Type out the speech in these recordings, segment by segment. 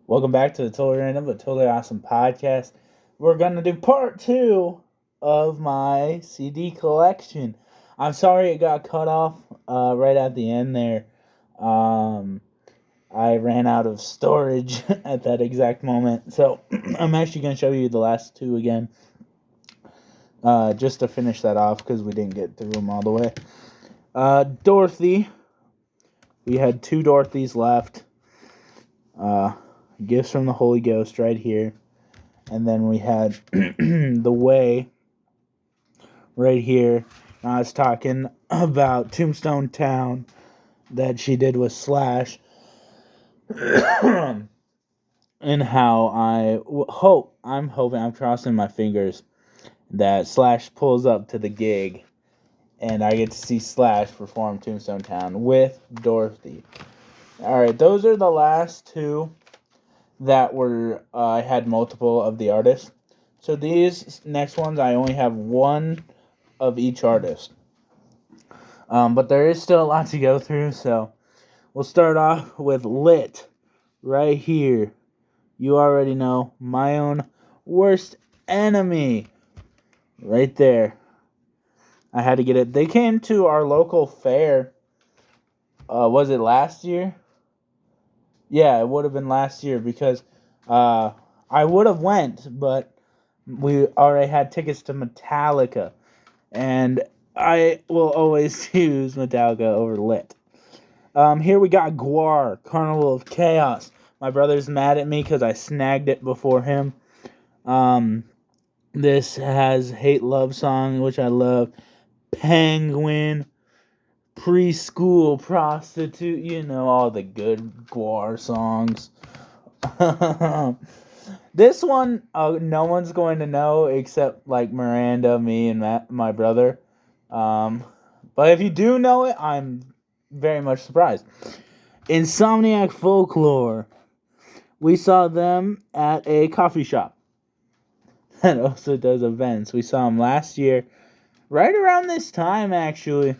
Welcome back to the Totally Random but Totally Awesome podcast. We're going to do part 2 of my CD collection. I'm sorry it got cut off right at the end there. I ran out of storage at that exact moment. So I'm actually going to show you the last two again. Just to finish that off because we didn't get through them all the way. Dorothy. We had 2 Dorothys left. Gifts from the Holy Ghost right here. And then we had The Way right here. I was talking about Tombstone Town that she did with Slash. And how I'm crossing my fingers that Slash pulls up to the gig and I get to see Slash perform Tombstone Town with Dorothy. Alright, those are the last 2 that were, I had multiple of the artists. So these next ones, I only have one of each artist. But there is still a lot to go through, so we'll start off with Lit, right here. You already know, My Own Worst Enemy, right there. I had to get it. They came to our local fair, was it last year? Yeah, it would have been last year because I would have went, but we already had tickets to Metallica, and I will always choose Metallica over Lit. Here we got Guar, Carnival of Chaos. My brother's mad at me because I snagged it before him. This has Hate Love Song, which I love. Penguin, Preschool Prostitute, you know, all the good Guar songs. This one, no one's going to know except like Miranda, me, and my brother. But if you do know it, I'm very much surprised. Insomniac Folklore. We saw them at a coffee shop that also does events. We saw them last year, right around this time actually.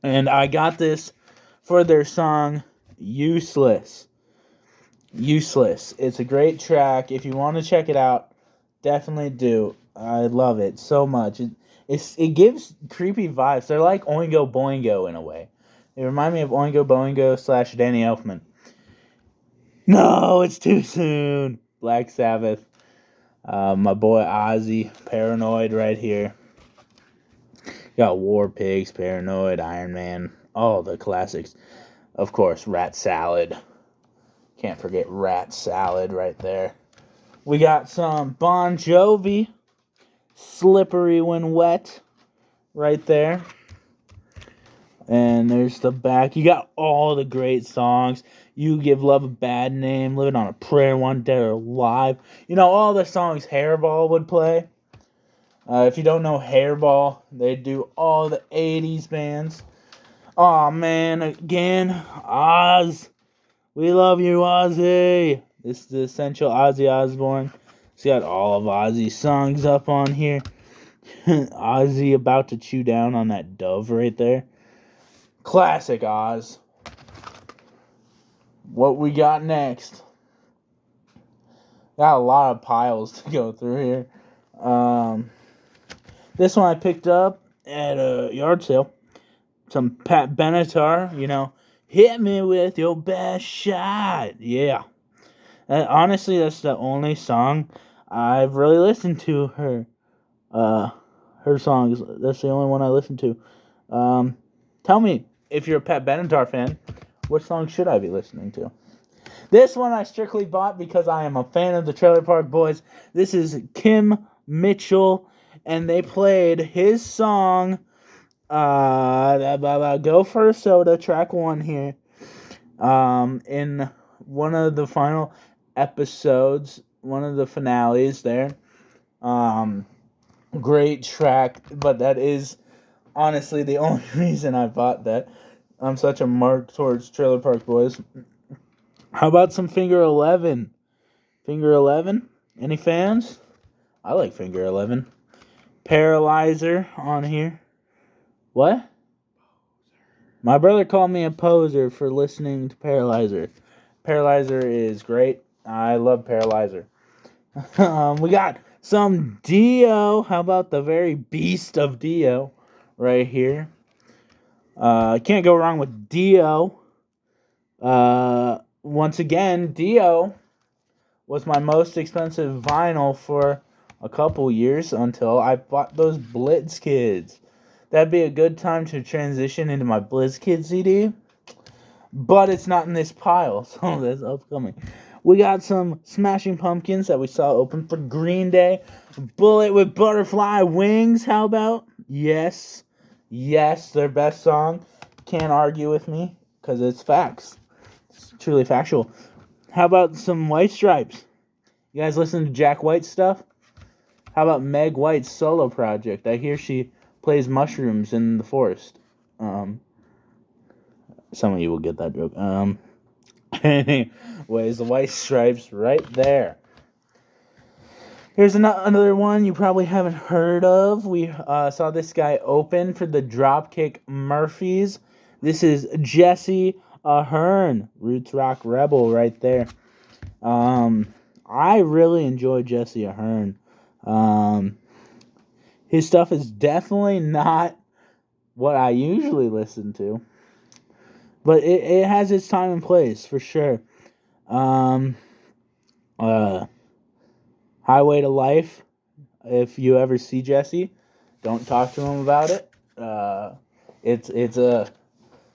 And I got this for their song, Useless. It's a great track. If you want to check it out, definitely do. I love it so much. It gives creepy vibes. They're like Oingo Boingo in a way. They remind me of Oingo Boingo / Danny Elfman. No, it's too soon. Black Sabbath. My boy Ozzy, Paranoid right here. Got War Pigs, Paranoid, Iron Man, all the classics. Of course, Rat Salad. Can't forget Rat Salad right there. We got some Bon Jovi, Slippery When Wet, right there. And there's the back. You got all the great songs. You Give Love a Bad Name, Living on a Prayer, One Dead or Alive. You know, all the songs Hairball would play. If you don't know Hairball, they do all the 80s bands. Aw, man, again, Oz. We love you, Ozzy. This is the Essential Ozzy Osbourne. It's got all of Ozzy's songs up on here. Ozzy about to chew down on that dove right there. Classic Oz. What we got next? Got a lot of piles to go through here. This one I picked up at a yard sale. Some Pat Benatar, you know. Hit me with your best shot. Yeah. Honestly, that's the only song I've really listened to her. Her songs. That's the only one I listened to. Tell me, if you're a Pat Benatar fan, what song should I be listening to? This one I strictly bought because I am a fan of the Trailer Park Boys. This is Kim Mitchell, and they played his song, Go for a Soda, track 1 here, in one of the final episodes, one of the finales there. Great track, but that is honestly the only reason I bought that. I'm such a mark towards Trailer Park Boys. How about some Finger 11? Finger 11? Any fans? I like Finger 11. Paralyzer on here. What? My brother called me a poser for listening to Paralyzer. Paralyzer is great. I love Paralyzer. We got some Dio. How about the very beast of Dio right here? Can't go wrong with Dio. Once again, Dio was my most expensive vinyl for a couple years until I bought those Blitz Kids. That'd be a good time to transition into my Blitz Kids CD, but it's not in this pile, so that's upcoming. We got some Smashing Pumpkins that we saw open for Green Day. Bullet with Butterfly Wings, how about? Yes, their best song. Can't argue with me, because it's facts. It's truly factual. How about some White Stripes? You guys listen to Jack White stuff? How about Meg White's solo project? I hear she plays mushrooms in the forest. Some of you will get that joke. Anyways, the White Stripes right there. Here's another one you probably haven't heard of. We saw this guy open for the Dropkick Murphys. This is Jesse Ahern, Roots Rock Rebel right there. I really enjoy Jesse Ahern. His stuff is definitely not what I usually listen to, but it has its time and place for sure. Highway to Life. If you ever see Jesse, don't talk to him about it. It's a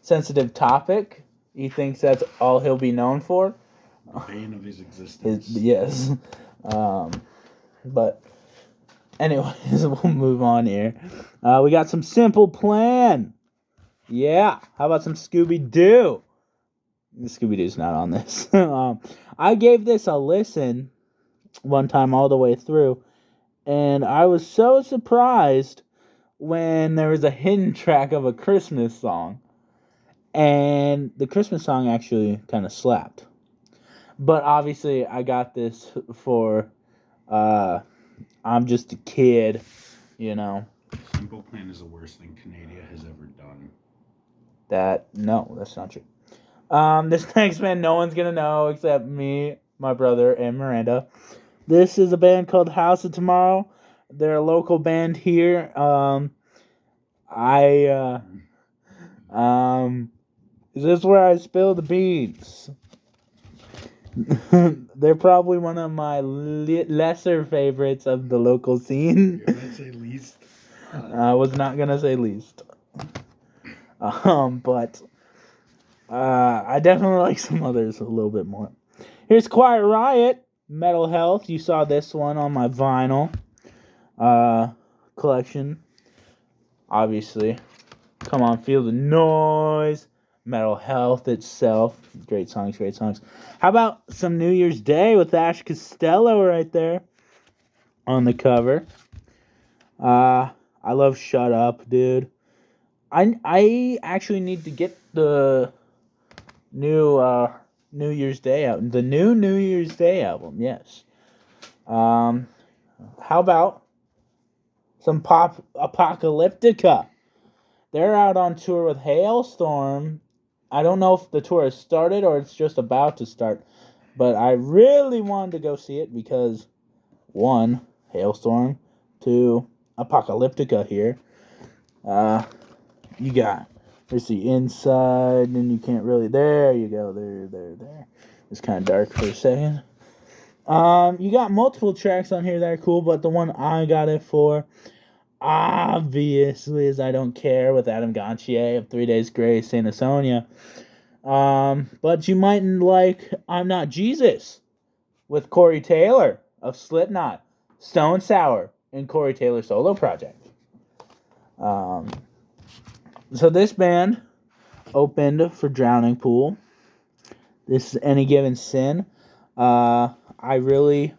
sensitive topic. He thinks that's all he'll be known for. Bane of his existence. Yes. But anyways, we'll move on here. We got some Simple Plan. Yeah. How about some Scooby-Doo? Scooby-Doo's not on this. I gave this a listen one time all the way through, and I was so surprised when there was a hidden track of a Christmas song, and the Christmas song actually kind of slapped. But obviously, I got this for, I'm just a kid, you know. Simple Plan is the worst thing Canada has ever done. No, that's not true. This next band no one's gonna know except me, my brother, and Miranda. This is a band called House of Tomorrow. They're a local band here. Is this where I spill the beans? They're probably one of my lesser favorites of the local scene. You're gonna say least? I was not gonna say least. But I definitely like some others a little bit more. Here's Quiet Riot, Metal Health. You saw this one on my vinyl collection. Obviously. Come on, Feel the Noise. Metal Health itself. Great songs. How about some New Year's Day with Ash Costello right there on the cover? I love Shut Up, dude. I actually need to get the new New Year's Day album. The new New Year's Day album, yes. How about some Pop Apocalyptica? They're out on tour with Hailstorm. I don't know if the tour has started or it's just about to start, but I really wanted to go see it because 1, Hailstorm, 2, Apocalyptica here. You got, there's the inside, and you can't really, there you go, there. It's kind of dark for a second. You got multiple tracks on here that are cool, but the one I got it for, obviously, is I Don't Care with Adam Gontier of 3 Days Grace, Saint Asonia. But you might like I'm Not Jesus with Corey Taylor of Slipknot, Stone Sour, and Corey Taylor solo project. So this band opened for Drowning Pool. This is Any Given Sin. I really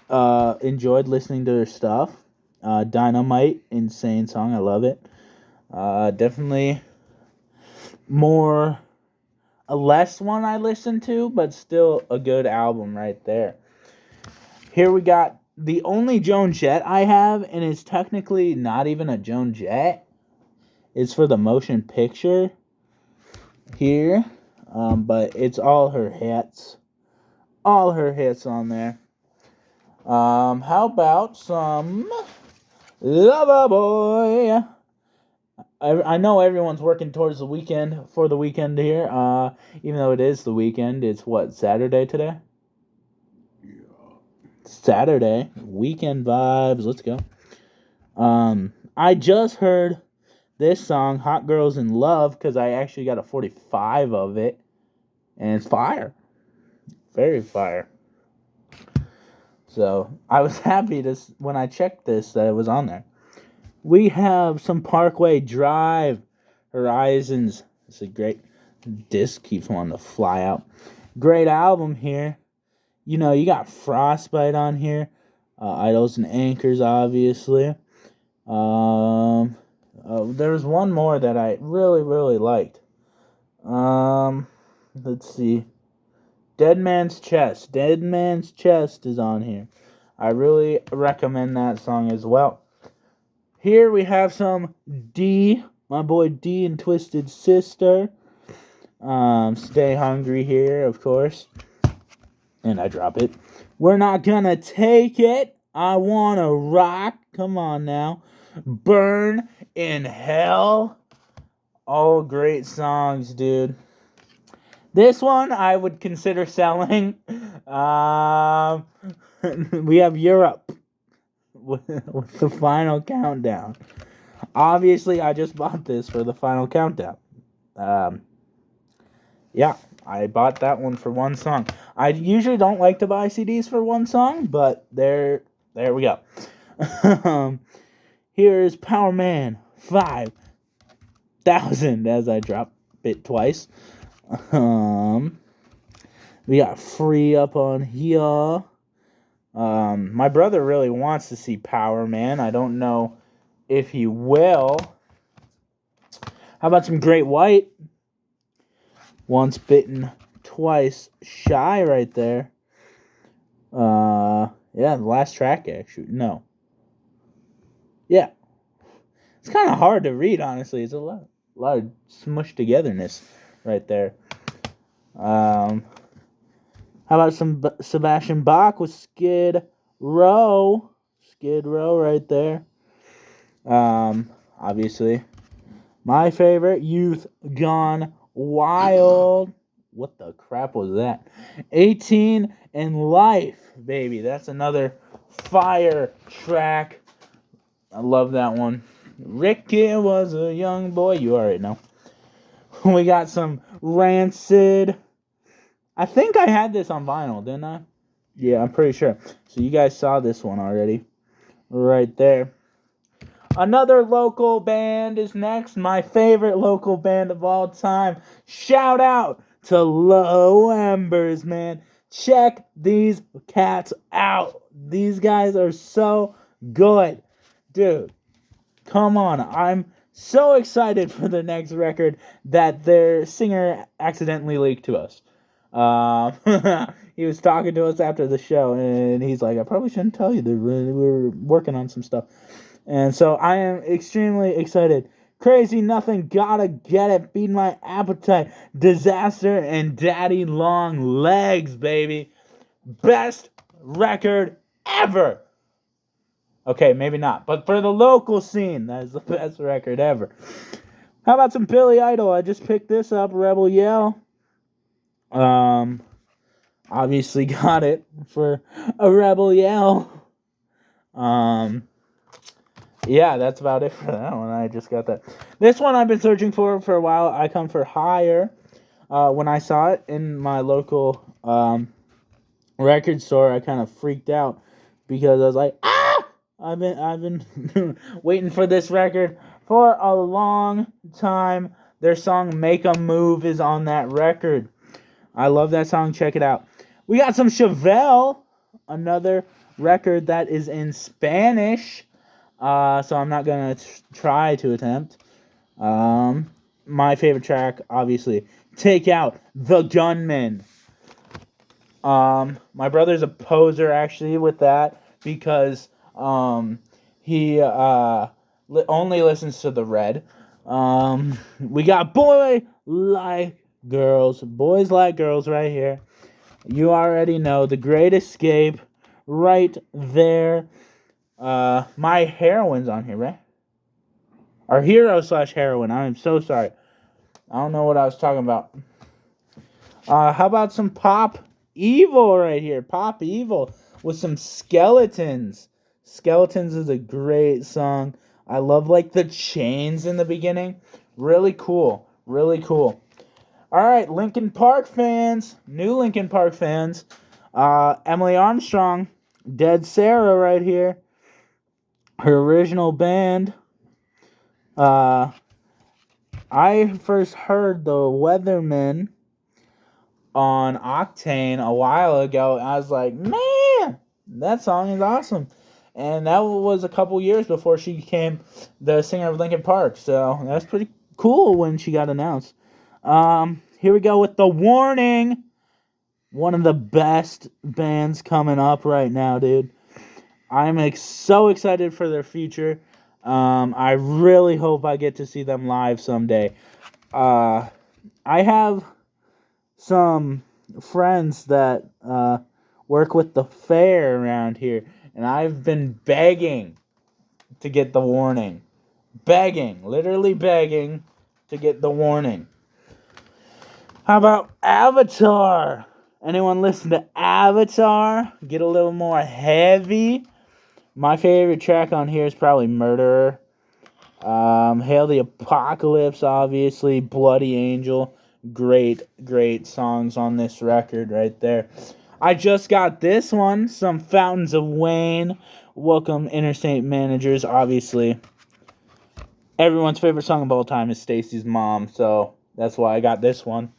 enjoyed listening to their stuff. Dynamite, insane song. I love it. Definitely a less one I listened to, but still a good album right there. Here we got the only Joan Jett I have, and it's technically not even a Joan Jett. It's for the motion picture here, but it's all her hits. all her hits on there. How about some Lover Boy? I know everyone's working towards the weekend for the weekend here. Even though it is the weekend, it's what, Saturday today? Yeah. Saturday. Weekend vibes. Let's go. I just heard this song, Hot Girls in Love, because I actually got a 45 of it. And it's fire. Very fire. So I was happy when I checked this that it was on there. We have some Parkway Drive, Horizons. It's a great disc, keeps wanting to fly out. Great album here. You know, you got Frostbite on here. Idols and Anchors, obviously. There was one more that I really, really liked. Let's see. Dead Man's Chest. Dead Man's Chest is on here. I really recommend that song as well. Here we have some D, my boy D and Twisted Sister. Stay Hungry here, of course. And I drop it. We're Not Gonna Take It. I Wanna Rock. Come on now. Burn in Hell. All great songs, dude. This one I would consider selling. We have Europe with the Final Countdown. Obviously, I just bought this for the Final Countdown. Yeah, I bought that one for one song. I usually don't like to buy CDs for one song, but there we go. Here is Power Man 5000 as I drop it twice. We got Free up on here. My brother really wants to see Power Man. I don't know if he will. How about some Great White? Once Bitten, Twice Shy right there. Yeah, the last track actually. No. Yeah. It's kind of hard to read, honestly. It's a lot of smushed togetherness right there. How about some Sebastian Bach with Skid Row? Skid Row right there. Obviously, my favorite, Youth Gone Wild. What the crap was that? 18 and Life, baby. That's another fire track. I love that one. Ricky was a young boy. You already know. We got some Rancid. I think I had this on vinyl, didn't I? Yeah, I'm pretty sure. So you guys saw this one already. Right there. Another local band is next. My favorite local band of all time. Shout out to Low Embers, man. Check these cats out. These guys are so good. Dude, come on. I'm so excited for the next record that their singer accidentally leaked to us. He was talking to us after the show, and he's like, I probably shouldn't tell you that we're working on some stuff. And so I am extremely excited. Crazy Nothing, Gotta Get It, Feed My Appetite, Disaster, and Daddy Long Legs, baby. Best record ever. Okay, maybe not, but for the local scene, that is the best record ever. How about some Billy Idol? I just picked this up, Rebel Yell. Obviously got it for a Rebel Yell. Yeah, that's about it for that one. I just got that. This one I've been searching for a while. I Come for Hire. When I saw it in my local record store, I kind of freaked out because I was like, ah! I've been waiting for this record for a long time. Their song Make a Move is on that record. I love that song. Check it out. We got some Chevelle, another record that is in Spanish. So I'm not going to try to attempt. My favorite track, obviously, Take Out the Gunman. My brother's a poser, actually, with that because he only listens to the Red. We got Boys Like Girls right here. You already know The Great Escape, right there. My Heroine's on here, right? Our hero slash heroine. I'm so sorry. I don't know what I was talking about. How about some Pop Evil right here? Pop Evil with some Skeletons. Skeletons is a great song. I love like the chains in the beginning. Really cool. Really cool. All right, Linkin Park fans. New Linkin Park fans. Emily Armstrong. Dead Sarah right here. Her original band. I first heard the Weathermen on Octane a while ago. I was like, man, that song is awesome. And that was a couple years before she became the singer of Linkin Park. So that's pretty cool when she got announced. Here we go with The Warning. One of the best bands coming up right now, dude. I'm so excited for their future. I really hope I get to see them live someday. I have some friends that work with the fair around here, and I've been begging to get The Warning. Begging, literally begging to get The Warning. How about Avatar? Anyone listen to Avatar? Get a little more heavy. My favorite track on here is probably Murderer. Hail the Apocalypse, obviously. Bloody Angel. Great songs on this record right there. I just got this one. Some Fountains of Wayne. Welcome, Interstate Managers, obviously. Everyone's favorite song of all time is Stacy's Mom, so that's why I got this one.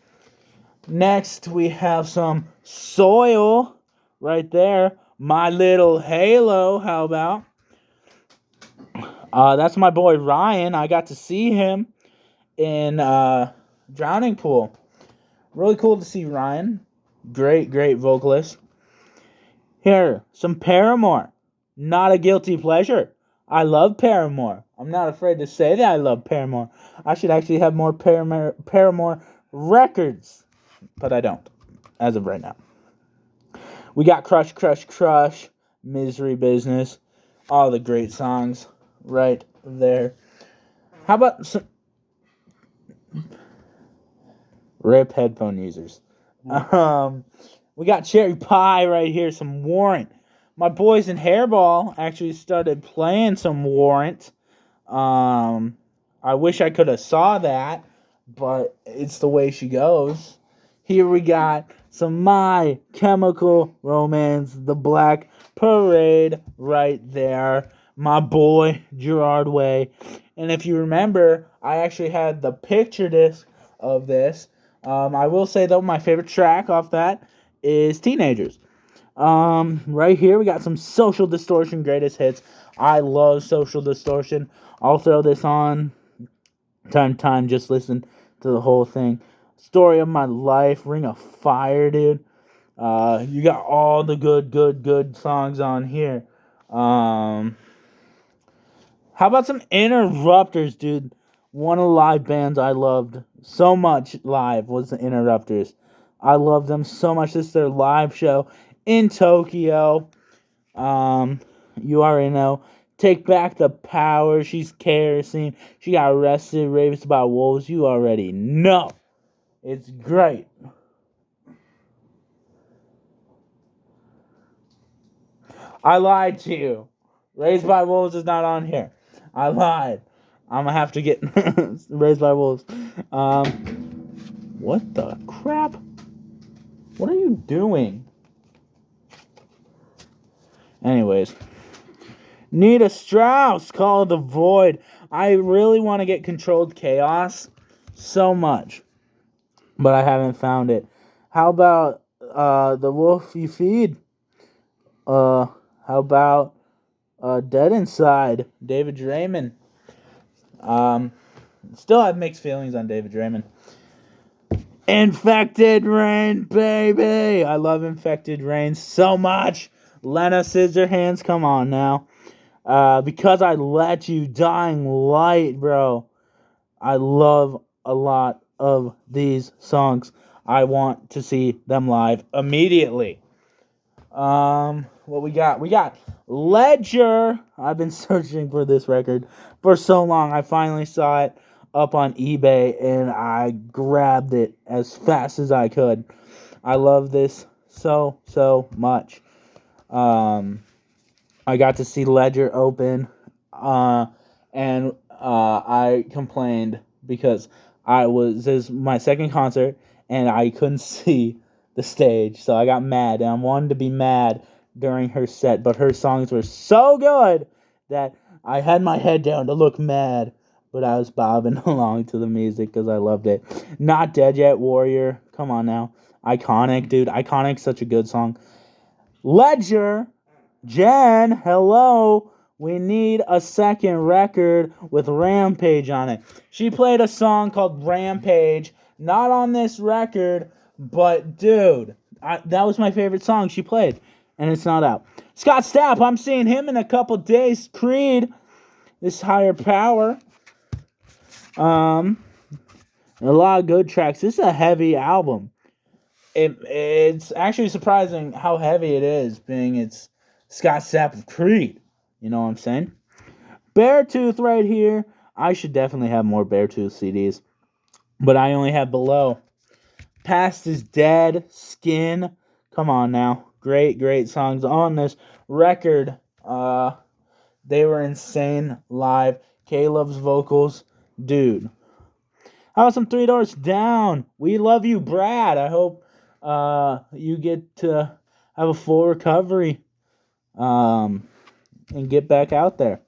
Next, we have some Soil right there. My Little Halo, how about? That's my boy Ryan. I got to see him in Drowning Pool. Really cool to see Ryan. Great vocalist. Here, some Paramore. Not a guilty pleasure. I love Paramore. I'm not afraid to say that I love Paramore. I should actually have more Paramore records, but I don't, as of right now. We got Crush, Misery Business, all the great songs right there. How about some RIP headphone users? We got Cherry Pie right here, some Warrant. My boys in Hairball actually started playing some Warrant. I wish I could have saw that, but it's the way she goes. Here we got some My Chemical Romance, The Black Parade right there. My boy Gerard Way. And if you remember, I actually had the picture disc of this. I will say though, my favorite track off that is Teenagers. Right here we got some Social Distortion greatest hits. I love Social Distortion. I'll throw this on time to time, just listen to the whole thing. Story of My Life, Ring of Fire, dude. You got all the good songs on here. How about some Interrupters, dude? One of the live bands I loved so much live was the Interrupters. I love them so much. This is their live show in Tokyo. You already know. Take Back the Power. She's kerosene. She got arrested, raised by wolves. You already know. It's great. I lied to you. Raised by Wolves is not on here. I lied. I'm gonna have to get Raised by Wolves. What the crap? What are you doing? Anyways. Nita Strauss, Call of the Void. I really want to get Controlled Chaos so much, but I haven't found it. How about The Wolf You Feed? How about Dead Inside, David Draymond? Still have mixed feelings on David Draymond. Infected Rain, baby! I love Infected Rain so much. Lena Scissorhands, come on now. Because I Let You, Dying Light, bro. I love a lot of these songs. I want to see them live immediately. What we got? We got Ledger. I've been searching for this record for so long. I finally saw it up on eBay and I grabbed it as fast as I could. I love this so much. I got to see Ledger open, and I complained because this is my second concert and I couldn't see the stage, so I got mad and I wanted to be mad during her set, but her songs were so good that I had my head down to look mad, but I was bobbing along to the music because I loved it. Not Dead Yet Warrior, come on now, iconic, dude, iconic, such a good song. Ledger. Jen, hello. We need a second record with Rampage on it. She played a song called Rampage, not on this record, but dude, that was my favorite song she played, and it's not out. Scott Stapp, I'm seeing him in a couple days. Creed, this higher power. A lot of good tracks. This is a heavy album. It's actually surprising how heavy it is, being it's Scott Stapp of Creed. You know what I'm saying? Beartooth right here. I should definitely have more Beartooth CDs, but I only have Below. Past is Dead. Skin. Come on now. Great songs on this record. They were insane live. Caleb's vocals. Dude. How about some Three Doors Down? We love you, Brad. I hope you get to have a full recovery and get back out there.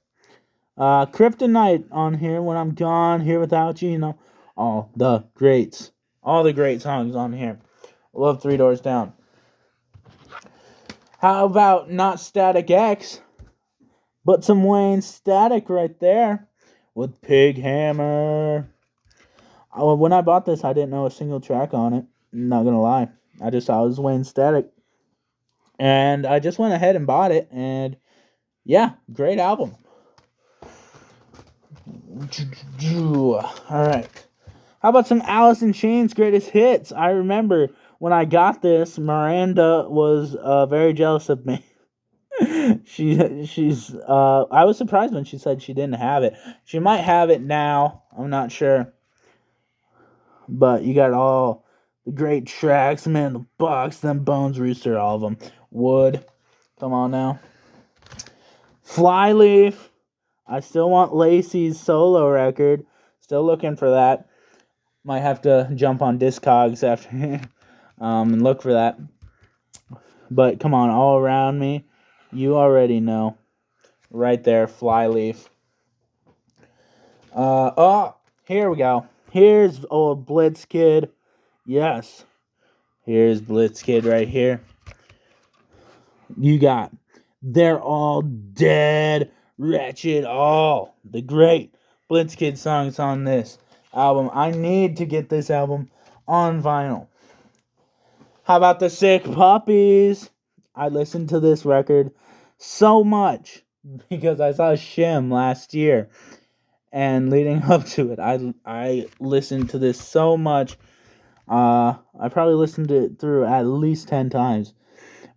Kryptonite on here, When I'm Gone, Here Without You, you know, all the greats. All the great songs on here. Love Three Doors Down. How about Not Static X, but some Wayne Static right there with Pig Hammer. When I bought this, I didn't know a single track on it. Not gonna lie. I just saw it was Wayne Static. And I just went ahead and bought it. And yeah, great album. Alright. How about some Alice in Chains greatest hits? I remember when I got this, Miranda was very jealous of me. She's I was surprised when she said she didn't have it. She might have it now. I'm not sure. But you got all the great tracks, Man the Box, Them Bones Rooster, all of them. Wood. Come on now. Flyleaf. I still want Lacey's solo record. Still looking for that. Might have to jump on Discogs after and look for that. But come on, All Around Me. You already know. Right there, Flyleaf. Here we go. Here's old Blitz Kid. Yes. Here's Blitz Kid right here. You got They're All Dead, Wretched All. The great Blitz Kid songs on this album. I need to get this album on vinyl. How about the Sick Puppies? I listened to this record so much because I saw Shim last year. And leading up to it, I listened to this so much. I probably listened to it through at least 10 times.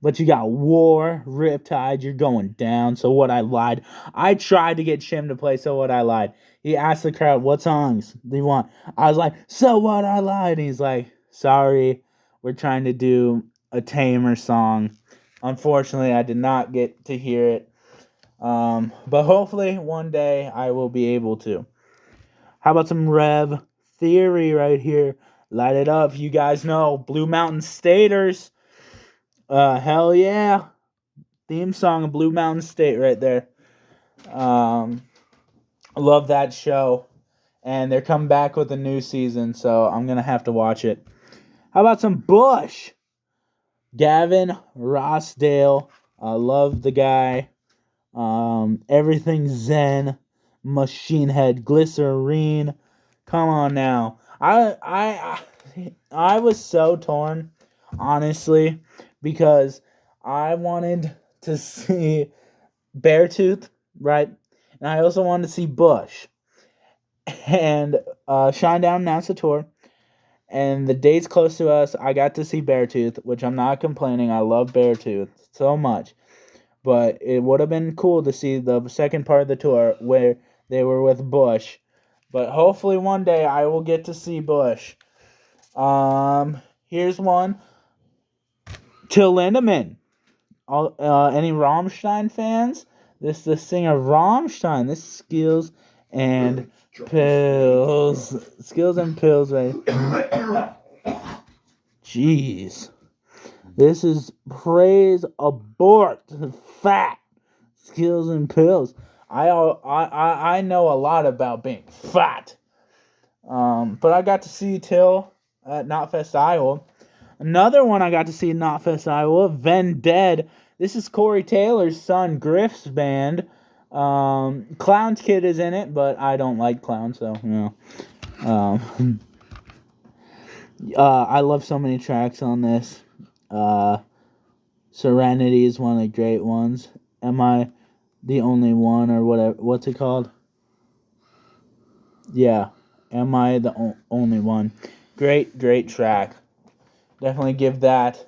But you got War, Riptide, You're Going Down, So What I Lied. I tried to get Shim to play So What I Lied. He asked the crowd, what songs do you want? I was like, So What I Lied. And he's like, sorry, we're trying to do a tamer song. Unfortunately, I did not get to hear it. But hopefully one day I will be able to. How about some Rev Theory right here? Light it up. You guys know Blue Mountain Staters. Hell yeah. Theme song of Blue Mountain State right there. Love that show. And they're coming back with a new season, so I'm going to have to watch it. How about some Bush? Gavin Rossdale. I love the guy. Everything Zen, Machine Head, Glycerine. Come on now. I was so torn, honestly, because I wanted to see Beartooth, right? And I also wanted to see Bush. And Shinedown announced a tour. and the date's close to us. I got to see Beartooth, which I'm not complaining. I love Beartooth so much. But it would have been cool to see the second part of the tour where they were with Bush. But hopefully one day I will get to see Bush. Here's one. Till Lindemann. Any Rammstein fans? This is the singer Rammstein. This is Skills and Pills. Skills and Pills, right? Jeez. This is Praise Abort. Fat. Skills and Pills. I know a lot about being fat. But I got to see Till at Knotfest, Iowa. Another one I got to see at Knotfest, Iowa, Ven Dead. This is Corey Taylor's son, Griff's band. Clown's Kid is in it, but I don't like clowns, so, you know. I love so many tracks on this. Serenity is one of the great ones. Am I the Only One, or whatever? What's it called? Yeah. Am I the Only One? Great track. Definitely give that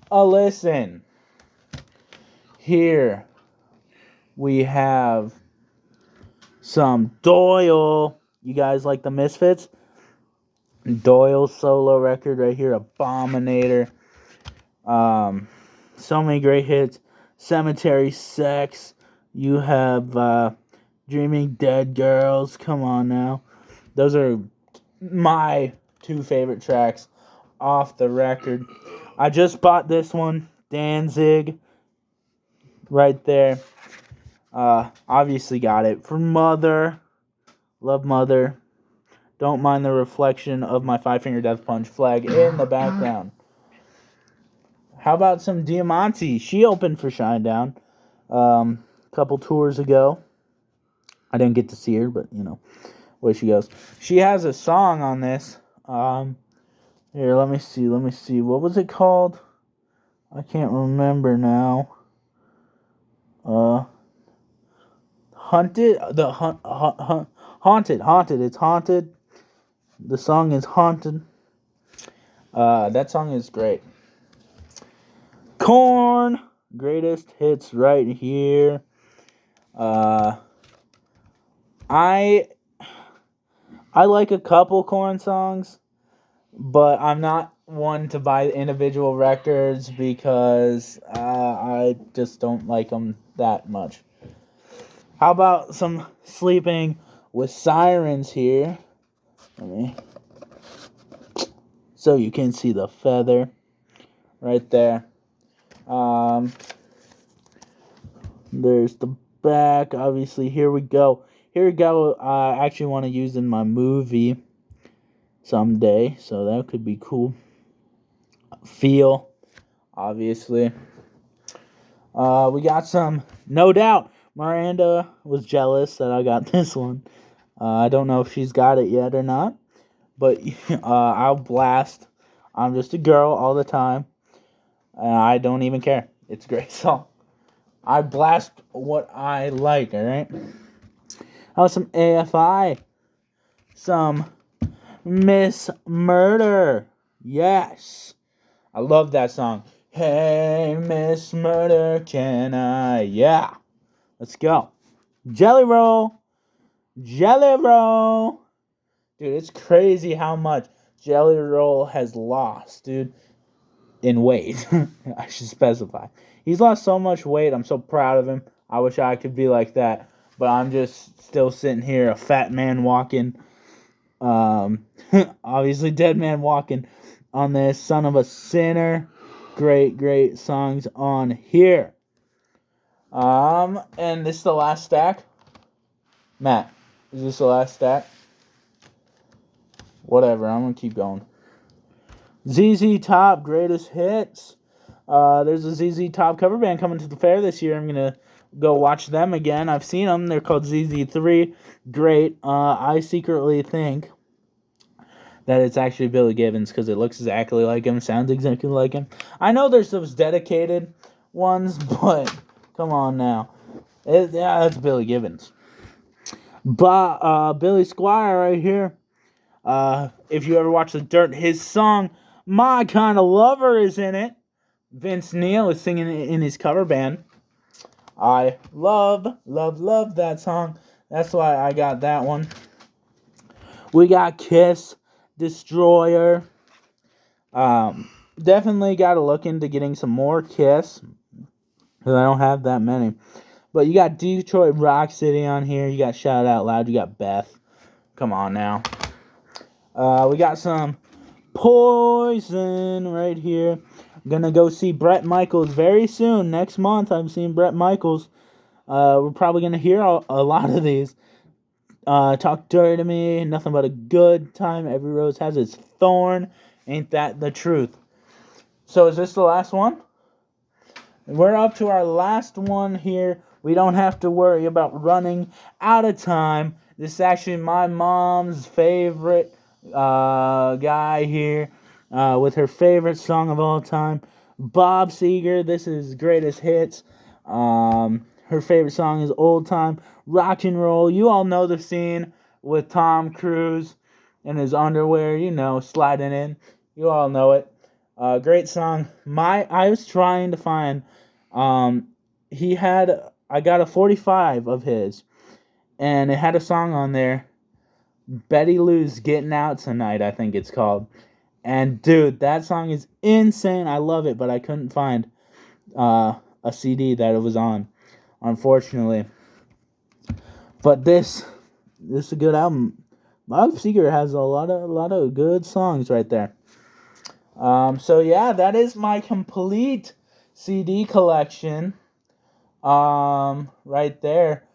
a listen. Here we have some Doyle. You guys like the Misfits? Doyle's solo record right here, Abominator. So many great hits. Cemetery Sex. You have Dreaming Dead Girls. Come on now. Those are my two favorite tracks off the record. I just bought this one, Danzig, right there. Obviously got it for Mother. Love Mother. Don't mind the reflection of my Five Finger Death Punch flag in the background. How about some Diamante? She opened for Shinedown a couple tours ago. I didn't get to see her, but you know where she goes. She has a song on this. Here, let me see. What was it called? I can't remember now. Haunted. Haunted. It's Haunted. The song is Haunted. That song is great. Korn. Greatest hits right here. I like a couple Korn songs, but I'm not one to buy individual records because I just don't like them that much. How about some Sleeping with Sirens here? So you can see the feather right there. There's the back. Obviously, here we go. I actually want to use in my movie someday, so that could be cool. Feel, obviously. We got some, no doubt. Miranda was jealous that I got this one. I don't know if she's got it yet or not, but I'll blast. I'm just a girl all the time, and I don't even care. It's a great song. I blast what I like, alright? How about some AFI? Some Miss Murder. Yes. I love that song. Hey, Miss Murder, can I? Yeah. Let's go. Jelly Roll. Dude, it's crazy how much Jelly Roll has lost, dude. In weight. I should specify. He's lost so much weight. I'm so proud of him. I wish I could be like that. But I'm just still sitting here, a fat man walking. Obviously, dead man walking on this. Son of a Sinner. Great songs on here. And this is the last stack. Matt, is this the last stack? Whatever, I'm gonna keep going. ZZ Top Greatest Hits. There's a ZZ Top cover band coming to the fair this year. I'm gonna go watch them again. I've seen them. They're called ZZ3. Great. I secretly think that it's actually Billy Gibbons because it looks exactly like him, sounds exactly like him. I know there's those dedicated ones, but come on now. Yeah, that's Billy Gibbons. But Billy Squire right here. If you ever watch The Dirt, his song "My Kind of Lover" is in it. Vince Neil is singing it in his cover band. I love, love, love that song. That's why I got that one. We got Kiss, Destroyer. Definitely got to look into getting some more Kiss, because I don't have that many. But you got Detroit Rock City on here. You got Shout Out Loud. You got Beth. Come on now. We got some Poison right here. I'm gonna go see Bret Michaels very soon. Next month, I'm seeing Bret Michaels. We're probably gonna hear a lot of these. Talk dirty to me. Nothing but a good time. Every rose has its thorn. Ain't that the truth? So is this the last one? We're up to our last one here. We don't have to worry about running out of time. This is actually my mom's favorite guy here with her favorite song of all time, Bob Seger. This is Greatest Hits. Her favorite song is Old Time Rock and Roll. You all know the scene with Tom Cruise in his underwear, sliding in. You all know it. Great song. I was trying to find. I got a 45 of his, and it had a song on there. Betty Lou's Getting Out Tonight, I think it's called. And dude, that song is insane. I love it, but I couldn't find a CD that it was on, unfortunately. But this is a good album. Bob Seger has a lot of good songs right there. So yeah, that is my complete CD collection. Right there.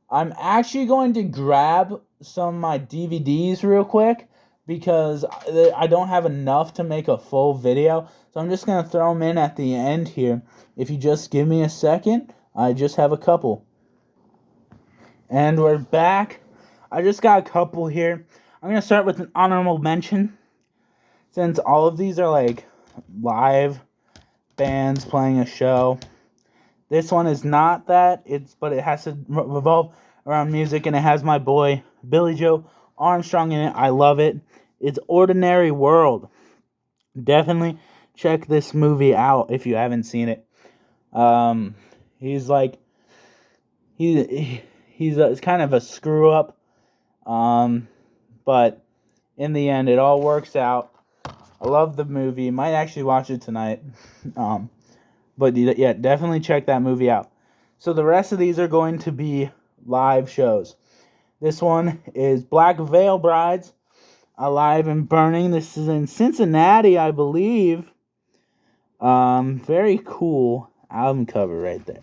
I'm actually going to grab some of my DVDs real quick because I don't have enough to make a full video. So I'm just going to throw them in at the end here. If you just give me a second, I just have a couple. And we're back. I just got a couple here. I'm going to start with an honorable mention, since all of these are like live bands playing a show. This one is not that, but it has to revolve around music, and it has my boy Billy Joe Armstrong in it. I love it. It's Ordinary World. Definitely check this movie out if you haven't seen it. He's like he's kind of a screw up, but in the end, it all works out. I love the movie. Might actually watch it tonight. But yeah, definitely check that movie out. So the rest of these are going to be live shows. This one is Black Veil Brides, Alive and Burning. This is in Cincinnati, I believe. Very cool album cover right there.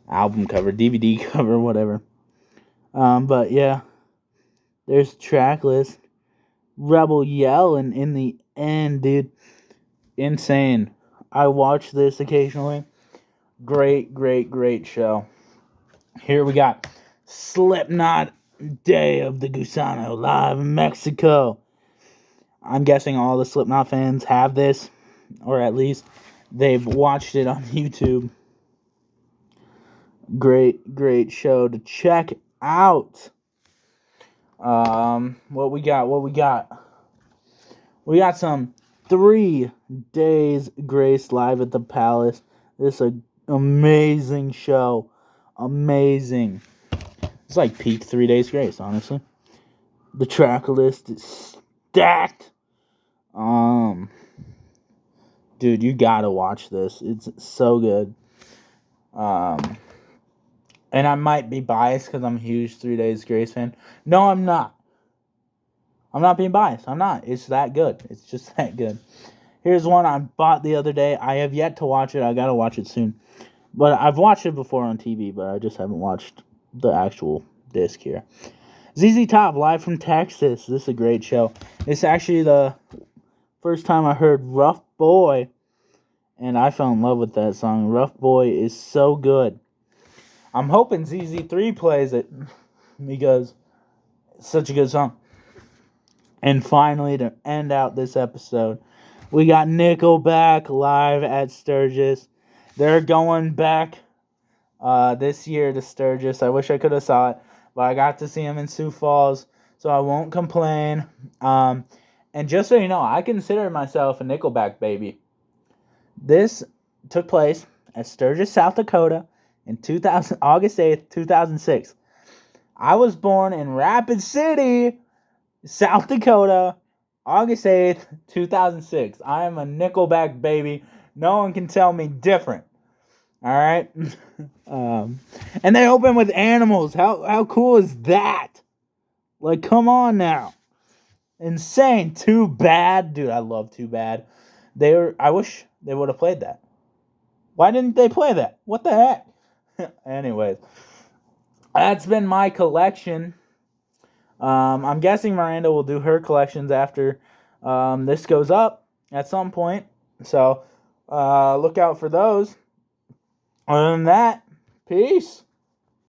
Album cover, DVD cover, whatever. But yeah, there's track list. Rebel Yell, and in the end, dude, insane. I watch this occasionally. Great, great, great show. Here we got Slipknot, Day of the Gusano, live in Mexico. I'm guessing all the Slipknot fans have this, or at least they've watched it on YouTube. Great, great show to check out. What we got? We got some 3 Days Grace live at the Palace. This is an amazing show. Amazing. It's like peak 3 Days Grace, honestly. The track list is stacked. Dude, you gotta watch this. It's so good. And I might be biased because I'm a huge 3 Days Grace fan. No, I'm not. I'm not being biased. I'm not. It's that good. It's just that good. Here's one I bought the other day. I have yet to watch it. I gotta watch it soon. But I've watched it before on TV, but I just haven't watched the actual disc here. ZZ Top, live from Texas. This is a great show. It's actually the first time I heard Rough Boy, and I fell in love with that song. Rough Boy is so good. I'm hoping ZZ3 plays it because it's such a good song. And finally, to end out this episode, we got Nickelback live at Sturgis. They're going back this year to Sturgis. I wish I could have saw it, but I got to see them in Sioux Falls. so I won't complain. And just so you know, I consider myself a Nickelback baby. This took place at Sturgis, South Dakota in August 8th, 2006. I was born in Rapid City, South Dakota, August 8th, 2006. I am a Nickelback baby. No one can tell me different. All right? And they open with Animals. How cool is that? Like, come on now. Insane. Too Bad. Dude, I love Too Bad. I wish they would have played that. Why didn't they play that? What the heck? Anyways, that's been my collection. I'm guessing Miranda will do her collections after this goes up at some point. So look out for those. Other than that, peace.